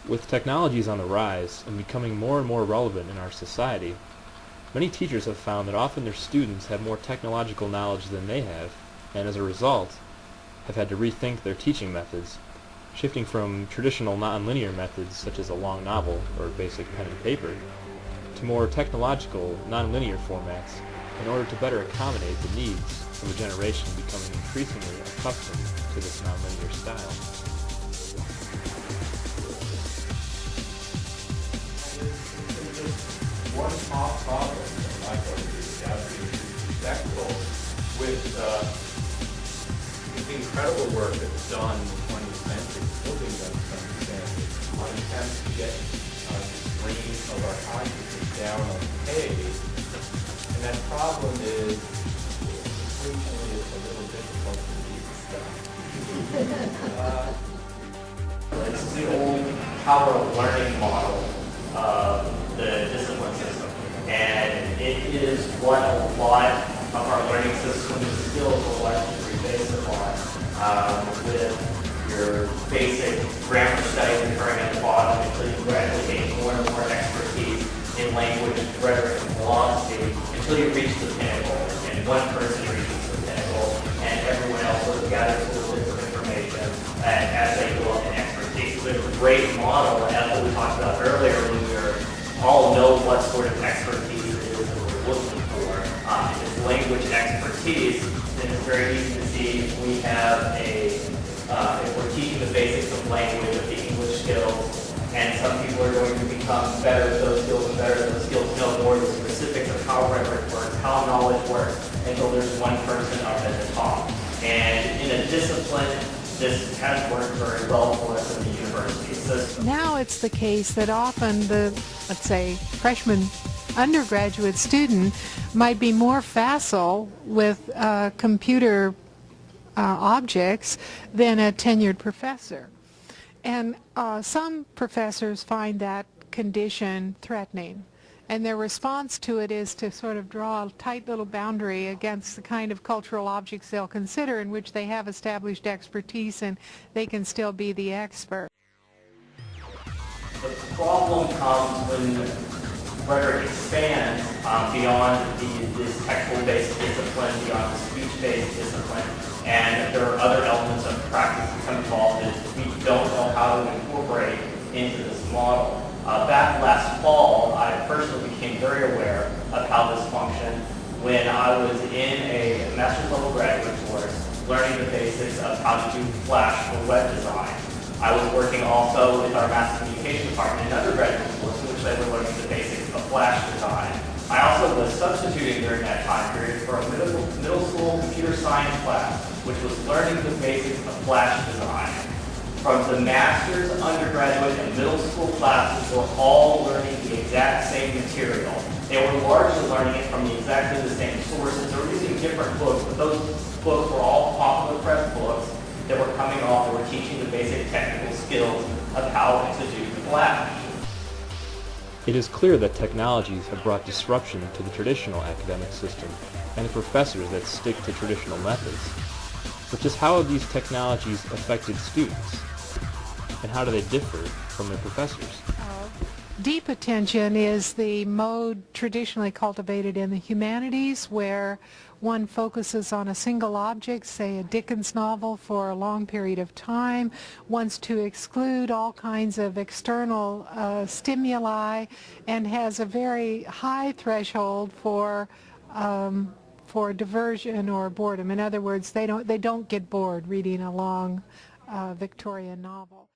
With technologies on the rise and becoming more and more relevant in our society, many teachers have found that often their students have more technological knowledge than they have, and as a result, have had to rethink their teaching methods, shifting from traditional nonlinear methods such as a long novel or basic pen and paper, to more technological, nonlinear formats in order to better accommodate the needs of a generation becoming increasingly accustomed to this nonlinear style. One top problem that I think is absolutely respectable with the incredible work that's done in the 20th century, still being done to some extent, on attempts to get the stream of our consciousness down on the page. And that problem is, occasionally it's a little difficult to read stuff. This is the old power of learning model of the discipline system. And it is what a lot of our learning system skills are largely based upon, with your basic grammar studies occurring at the bottom until you gradually gain more and more expertise in language, rhetoric, and philosophy until you reach the pinnacle. And one person reaches the pinnacle, and everyone else sort of gathers little bits of information as they go up in expertise. So it's a great model, as what we talked about earlier, when we all know what sort of expertise it is that we're looking for. If it's language expertise, then it's very easy to see if we have if we're teaching the basics of language, of the English skills, and some people are going to become better at those skills and better at those skills, know more of the specifics of how rhetoric works, how knowledge works, until there's one person up at the top. And in a discipline, this has worked very well for us in the university system. Now it's the case that often the, let's say, freshman undergraduate student might be more facile with computer objects than a tenured professor. And some professors find that condition threatening. And their response to it is to sort of draw a tight little boundary against the kind of cultural objects they'll consider in which they have established expertise and they can still be the expert. The problem comes when rhetoric expands beyond this textual-based discipline, beyond the speech-based discipline, and there are other elements of practice that become involved that we don't know how to incorporate into this model. Back last fall, I personally became very aware of how this functioned when I was in a master's level graduate course learning the basics of how to do Flash for web design. I was working also with our mass communication department in undergraduate course in which they were learning the basics of Flash design. I also was substituting during that time period for a middle school computer science class, which was learning the basics of Flash design. From the master's, undergraduate, and middle school classes were all learning the exact same material. They were largely learning it from exactly the same sources. They were using different books, but those books were all popular press books that were coming off that were teaching the basic technical skills of how to do Flash. It is clear that technologies have brought disruption to the traditional academic system and the professors that stick to traditional methods. But just how have these technologies affected students? And how do they differ from their professors? Deep attention is the mode traditionally cultivated in the humanities, where one focuses on a single object, say a Dickens novel, for a long period of time, wants to exclude all kinds of external stimuli, and has a very high threshold for diversion or boredom. In other words, they don't get bored reading a long Victorian novel.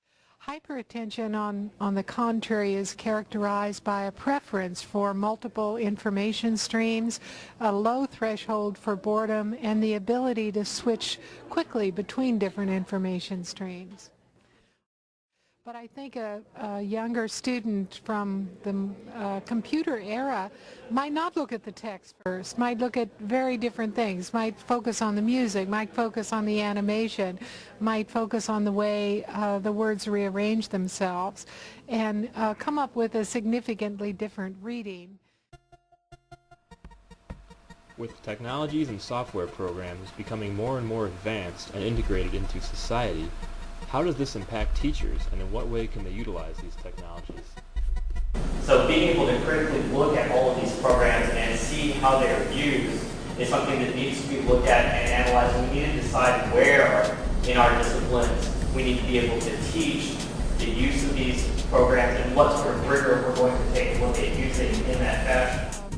Hyperattention, on the contrary, is characterized by a preference for multiple information streams, a low threshold for boredom, and the ability to switch quickly between different information streams. But I think a younger student from the computer era might not look at the text first, might look at very different things, might focus on the music, might focus on the animation, might focus on the way the words rearrange themselves, and come up with a significantly different reading. With technologies and software programs becoming more and more advanced and integrated into society, How does this impact teachers, and in what way can they utilize these technologies? So being able to critically look at all of these programs and see how they're used is something that needs to be looked at and analyzed. And we need to decide where in our disciplines we need to be able to teach the use of these programs and what sort of rigor we're going to take a look at using in that fashion.